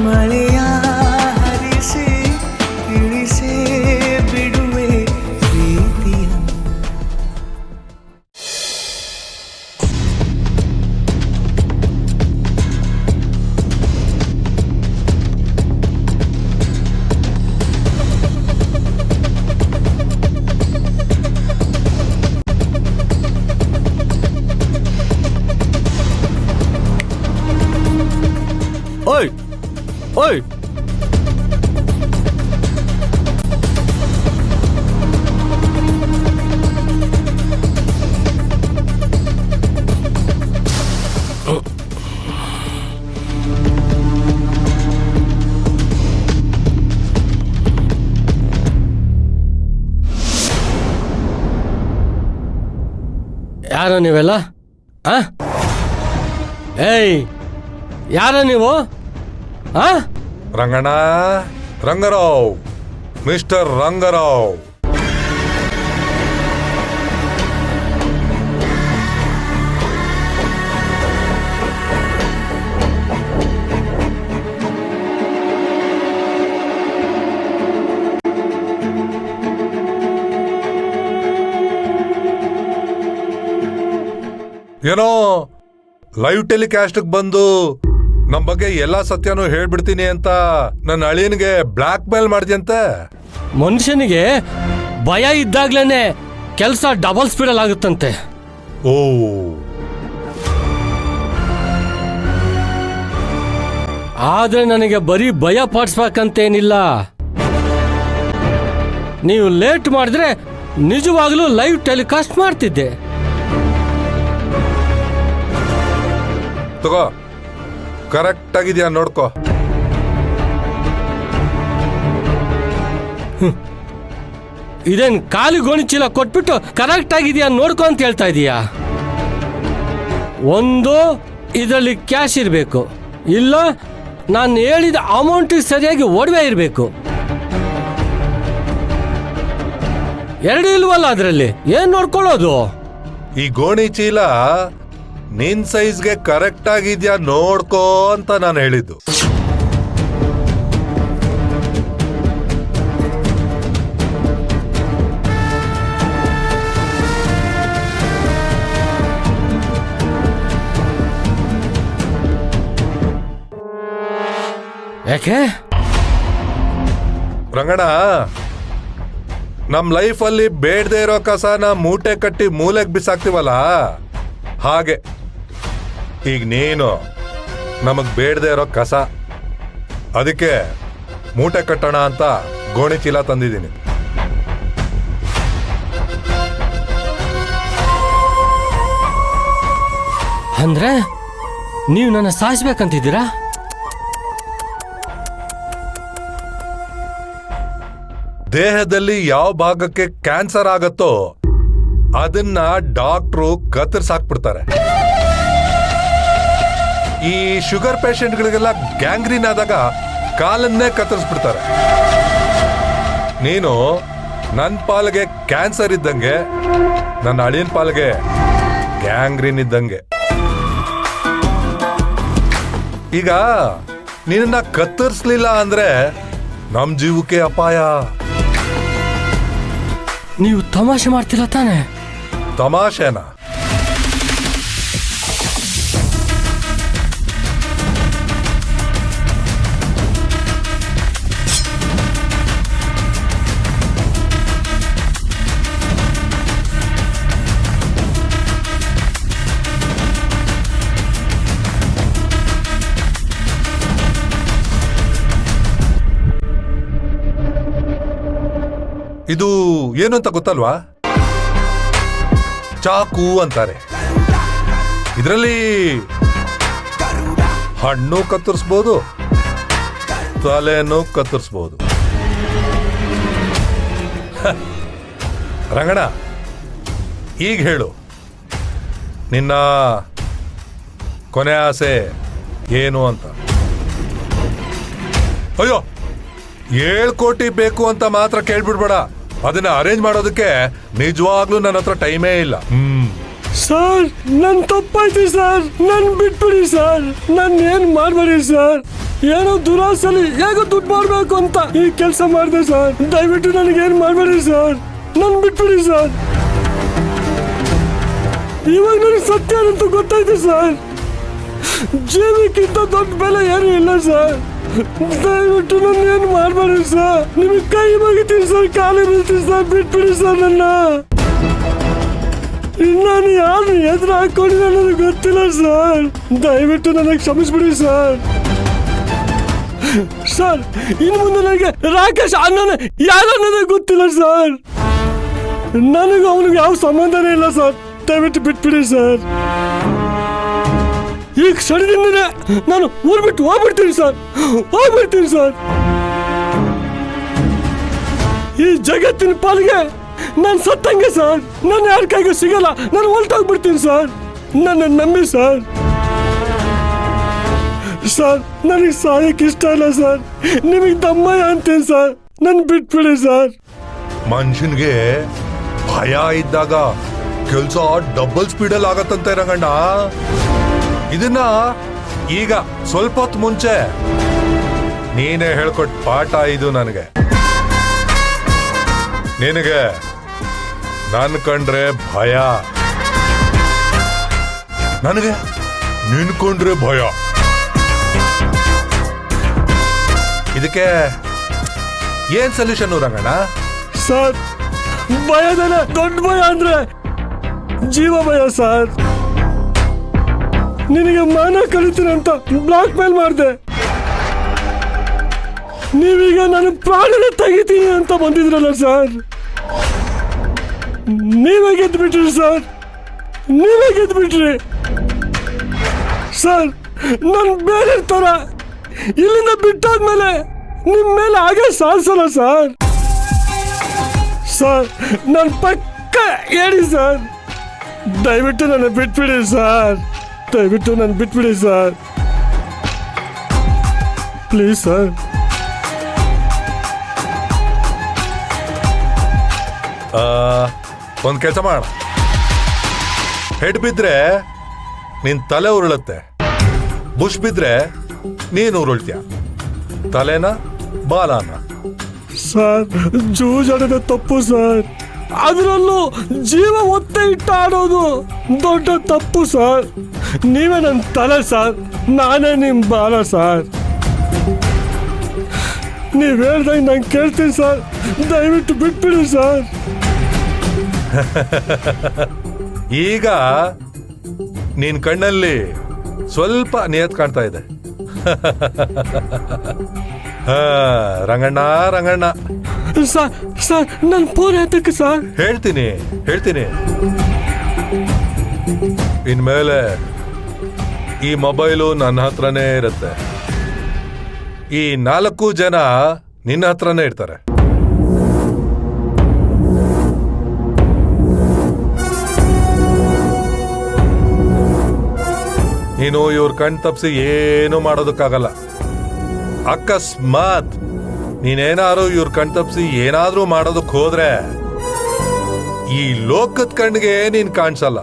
ಮಳೆಯ ಹರಿಸಿ ತಿಳಿಸೇ ಬಿಡುವೆ ಪ್ರೀತಿಯ. ಓಯ್ ಓಯ್, ಯಾರ ನೀವೆಲ್ಲ? ಏಯ್, ಯಾರ ನೀವು? ರಂಗಣ್ಣ, ರಂಗರಾವ್, ಮಿಸ್ಟರ್ ರಂಗರಾವ್. ಏನೋ ಲೈವ್ ಟೆಲಿಕಾಸ್ಟ್ ಬಂದು ನಮ್ ಬಗ್ಗೆ ಎಲ್ಲಾ ಸತ್ಯನೂ ಹೇಳ್ಬಿಡ್ತೀನಿ ಅಂತ ನನ್ನ ಅಳಿಯನಿಗೆ ಬ್ಲಾಕ್ ಮೇಲ್ ಮಾಡಿದ್ಯಂತೆ. ಮನುಷ್ಯನಿಗೆ ಭಯ ಇದ್ದಾಗ್ಲೇನೆ ಕೆಲಸ ಡಬಲ್ ಸ್ಪೀಡಲ್ಲಿ ಆಗುತ್ತಂತೆ. ಓ, ಆದ್ರೆ ನನಗೆ ಬರೀ ಭಯ ಪಾಡಿಸ್ಬೇಕಂತೇನಿಲ್ಲ. ನೀವು ಲೇಟ್ ಮಾಡಿದ್ರೆ ನಿಜವಾಗ್ಲೂ ಲೈವ್ ಟೆಲಿಕಾಸ್ಟ್ ಮಾಡ್ತಿದ್ದೆ. ತಗೋ, ಕರೆಕ್ಟ್ ಆಗಿದ್ಯಾ ನೋಡ್ಕೋ. ಇದೇನ್ ಖಾಲಿ ಗೋಣಿ ಚೀಲ ಕೊಟ್ಬಿಟ್ಟು ಕರೆಕ್ಟ್ ಆಗಿದ್ಯಾ ನೋಡ್ಕೊ ಅಂತ ಹೇಳ್ತಾ ಇದೀಯಾ? ಒಂದು ಇದರಲ್ಲಿ ಕ್ಯಾಶ್ ಇರಬೇಕು, ಇಲ್ಲ ನಾನು ಹೇಳಿದ ಅಮೌಂಟ್ ಸರಿಯಾಗಿ ಒಡವೆ ಇರಬೇಕು. ಎರಡು ಇಲ್ವಲ್ಲ ಅದರಲ್ಲಿ, ಏನ್ ನೋಡ್ಕೊಳ್ಳೋದು? ಈ ಗೋಣಿ ಚೀಲ ನಿನ್ ಸೈಜ್ಗೆ ಕರೆಕ್ಟ್ ಆಗಿದ್ಯಾ ನೋಡ್ಕೋ ಅಂತ ನಾನು ಹೇಳಿದ್ದು. ಯಾಕೆ ರಂಗಣ್ಣ, ನಮ್ ಲೈಫಲ್ಲಿ ಬೇಡದೆ ಇರೋ ಕಸನ ಮೂಟೆ ಕಟ್ಟಿ ಮೂಲೆಗೆ ಬಿಸಾಕ್ತಿವಲ್ಲ, ಹಾಗೆ ಈಗ ನೀನು ನಮಗ್ ಬೇಡದೆ ಇರೋ ಕಸ. ಅದಕ್ಕೆ ಮೂಟೆ ಕಟ್ಟೋಣ ಅಂತ ಗೋಣಿ ಚೀಲ ತಂದಿದ್ದೀನಿ. ಅಂದ್ರೆ ನೀವು ನನ್ನ ಸಾಯಿಸ್ಬೇಕಂತಿದ್ದೀರಾ? ದೇಹದಲ್ಲಿ ಯಾವ ಭಾಗಕ್ಕೆ ಕ್ಯಾನ್ಸರ್ ಆಗತ್ತೋ ಅದನ್ನ ಡಾಕ್ಟ್ರು ಕತ್ತರಿಸಾಕ್ಬಿಡ್ತಾರೆ. ಈ ಶುಗರ್ ಪೇಷಂಟ್ಗಳಿಗೆಲ್ಲ ಗ್ಯಾಂಗ್ರೀನ್ ಆದಾಗ ಕಾಲನ್ನೇ ಕತ್ತರಿಸ್ಬಿಡ್ತಾರೆ. ನೀನು ನನ್ನ ಪಾಲ್ಗೆ ಕ್ಯಾನ್ಸರ್ ಇದ್ದಂಗೆ, ನನ್ನ ಅಳಿಯನ್ ಪಾಲ್ಗೆ ಗ್ಯಾಂಗ್ರೀನ್ ಇದ್ದಂಗೆ. ಈಗ ನಿನ್ನ ಕತ್ತರಿಸ್ಲಿಲ್ಲ ಅಂದ್ರೆ ನಮ್ ಜೀವಕ್ಕೆ ಅಪಾಯ. ನೀವು ತಮಾಷೆ ಮಾಡ್ತಿಲ್ಲ ತಾನೆ? ತಮಾಷೆನಾ? ಇದು ಏನು ಅಂತ ಗೊತ್ತಲ್ವಾ? ಚಾಕು ಅಂತಾರೆ. ಇದರಲ್ಲಿ ಹಣ್ಣು ಕತ್ತರಿಸ್ಬೋದು, ತಲೆನೂ ಕತ್ತರಿಸ್ಬೋದು. ರಂಗಣ, ಈಗ ಹೇಳು, ನಿನ್ನ ಕೊನೆ ಆಸೆ ಏನು ಅಂತ? ಅಯ್ಯೋ, 7 ಕೋಟಿ ಬೇಕು ಅಂತ ಮಾತ್ರ ಕೇಳ್ಬಿಡ್ಬೇಡ. ಅದನ್ನ ಅರೇಂಜ್ ಮಾಡೋದಕ್ಕೆ ನಿಜವಾಗ್ಲೂ ನನ್ನ ಹತ್ರ ಟೈಮೇ ಇಲ್ಲ. ಸರ್, ನನ್ ತಪ್ಪಾಯ್ತು ಸರ್, ನನ್ ಬಿಟ್ಬಿಡಿ ಸರ್, ನನ್ ಏನ್ ಮಾಡ್ಬೇಡಿ ಸರ್. ಏನೋ ದುರಾಸಲಿ ಹೇಗೋ ದುಡ್ಡು ಮಾಡ್ಬೇಕು ಅಂತ ಈ ಕೆಲಸ ಮಾಡಿದೆ ಸರ್. ದಯವಿಟ್ಟು ನನಗೇನು ಮಾಡಬೇಡಿ ಸರ್, ನನ್ ಬಿಟ್ಬಿಡಿ ಸರ್. ಇವಾಗ ನನಗೆ ಸತ್ಯ ಅಂತ ಗೊತ್ತಾಯ್ತು ಸರ್. ಜೀವಕ್ಕಿಂತ ದೊಡ್ಡ ಬೆಲೆ ಏನು ಇಲ್ಲ ಸರ್. ದಯವಿಟ್ಟು ನನ್ನ ಏನು ಮಾಡಬೇಡಿ ಸರ್. ನಿಮಗೆ ಕೈ ಮುಗಿತೀನಿ ಸರ್, ಕಾಲು ಬೀಳ್ತೀನಿ ಸರ್, ಬಿಟ್ಬಿಡಿ ಸರ್ ನನ್ನ. ನಾನು ಯಾರು ಎದುರು ಹಾಕೊಂಡಿದ್ದೆ ನನಗೆ ಗೊತ್ತಿಲ್ಲ ಸರ್. ದಯವಿಟ್ಟು ನನಗೆ ಕ್ಷಮಿಸ್ಬಿಡಿ ಸರ್. ಸರ್, ಇನ್ನು ಮುಂದೆ ನನಗೆ ರಾಕೇಶ್ ಅಣ್ಣನ ಯಾರು ಅನ್ನೋದೇ ಗೊತ್ತಿಲ್ಲ ಸರ್. ನನಗೆ ಅವನಿಗೆ ಯಾವ ಸಂಬಂಧನೇ ಇಲ್ಲ ಸರ್. ದಯವಿಟ್ಟು ಬಿಟ್ಬಿಡಿ ಸರ್. ಈಗ ಸಡಿದಿಂದನೇ ನಾನು ಊರು ಬಿಟ್ಟು ಹೋಗ್ಬಿಡ್ತೀನಿ ಸರ್, ಹೋಗ್ಬಿಡ್ತೀನಿ ಸರ್. ಈ ಜಗತ್ತಿನ ಪಾಲಿಗೆ ನಾನು ಸತ್ತಂಗೆ ಸರ್. ನನ್ನ ಯಾರ ಕೈಗೂ ಸಿಗಲ್ಲ. ನಾನು ಹೊಲ್ಟೋಗ್ಬಿಡ್ತೀನಿ ಸರ್. ನನ್ನ ನಂಬಿ ಸರ್. ಸರ್, ನನಗೆ ಸಾಯಕ್ಕೆ ಇಷ್ಟ ಇಲ್ಲ ಸರ್. ನಿಮಗೆ ದಮ್ಮಯ್ಯ ಅಂತೀನಿ ಸರ್. ನನ್ ಬಿಟ್ಬಿಡಿ ಸರ್. ಮನುಷ್ಯನ್ಗೆ ಭಯ ಇದ್ದಾಗ ಕೆಲ್ಸ ಡಬಲ್ ಸ್ಪೀಡಲ್ಲಿ ಆಗತ್ತಂತೆ ರಂಗಣ್ಣ. ಇದನ್ನ ಈಗ ಸ್ವಲ್ಪ ಹೊತ್ತು ಮುಂಚೆ ನೀನೇ ಹೇಳ್ಕೊಟ್ ಪಾಠ ಇದು ನನಗೆ. ನಿನಗೆ ನನ್ ಕಂಡ್ರೆ ಭಯ, ನನಗೆ ನಿನ್ಕೊಂಡ್ರೆ ಭಯ. ಇದಕ್ಕೆ ಏನ್ ಸೊಲ್ಯೂಷನ್ ರಂಗಣ್ಣ? ಸರ್, ಭಯದಲ್ಲ ದೊಡ್ಡ ಭಯ ಅಂದ್ರೆ ಜೀವ ಭಯ ಸರ್. ನಿನಗೆ ಮಾನ ಕಲಿತೀನಿ ಅಂತ ಬ್ಲಾಕ್ ಮೇಲ್ ಮಾಡಿದೆ. ನೀವೀಗ ನನ್ನ ಪ್ರಾಣನ ತೆಗಿತೀನಿ ಅಂತ ಬಂದಿದ್ರಲ್ಲ ಸರ್. ನೀವೇ ಗೆದ್ದು ಬಿಟ್ರಿ ಸರ್. ನೀವೇ ಗೆದ್ದು ಬಿಟ್ರಿ ಸರ್. ನಾನು ಬೇರೆ ತರ ಇಲ್ಲಿಂದ ಬಿಟ್ಟಾದ್ಮೇಲೆ ನಿಮ್ಮ ಮೇಲೆ ಹಾಗೆ ಸಾಧಿಸಲ್ಲ ಸರ್. ಸರ್, ನನ್ನ ಪಕ್ಕ ಹೇಳಿ ಸರ್. ದಯವಿಟ್ಟು ನನ್ನ ಬಿಟ್ಬಿಡಿ ಸರ್. ದಯವಿಟ್ಟು ನನ್ನ ಬಿಟ್ಬಿಡಿ ಸರ್, ಪ್ಲೀಸ್ ಸರ್. ಒಂದ್ ಕೆಲಸ ಮಾಡ. ಹೆಡ್ ಬಿದ್ರೆ ನಿನ್ ತಲೆ ಉರುಳುತ್ತೆ, ಬುಷ್ ಬಿದ್ರೆ ನೀನು ಉರುಳ್ತೀಯ. ತಲೆನ ಬಾಲನ? ಸರ್, ಜೂಜಾಡೋದು ತಪ್ಪು ಸರ್. ಅದರಲ್ಲೂ ಜೀವ ಒತ್ತೆ ಇಟ್ಟು ಆಡೋದು ದೊಡ್ಡ ತಪ್ಪು ಸರ್. ನೀವೇ ನನ್ನ ತಲೆ ಸರ್, ನಾನೇ ನಿಮ್ಮ ಬಾಲ ಸರ್. ನೀವ್ ಹೇಳ್ದಂಗೆ ನಾನು ಕೇಳ್ತೀನಿ ಸರ್. ದಯವಿಟ್ಟು ಬಿಟ್ಬಿಡಿ ಸರ್. ಈಗ ನಿನ್ ಕಣ್ಣಲ್ಲಿ ಸ್ವಲ್ಪ ನಿಯತ್ ಕಾಣ್ತಾ ಇದೆ. ರಂಗಣ್ಣ ರಂಗಣ್ಣ ಸರ್, ಸರ್, ನನ್ನ ಫೋನ್ ಎತ್ತಕ್ಕೆ ಸರ್. ಹೇಳ್ತೀನಿ ಇನ್ಮೇಲೆ ಈ ಮೊಬೈಲು ನನ್ನ ಹತ್ರನೇ ಇರುತ್ತೆ. ಈ 4 ಜನ ನಿನ್ನ ಹತ್ರನೇ ಇರ್ತಾರೆ. ನೀನು ಇವ್ರ ಕಣ್ ತಪ್ಪಿಸಿ ಏನು ಮಾಡೋದಕ್ಕಾಗಲ್ಲ. ಅಕಸ್ಮಾತ್ ನೀನೇನಾದ್ರು ಇವ್ರ ಕಣ್ ತಪ್ಪಿಸಿ ಏನಾದ್ರೂ ಮಾಡೋದಕ್ಕೆ ಹೋದ್ರೆ ಈ ಲೋಕದ ಕಣ್ಣಿಗೆ ನೀನ್ ಕಾಣಿಸಲ್ಲ.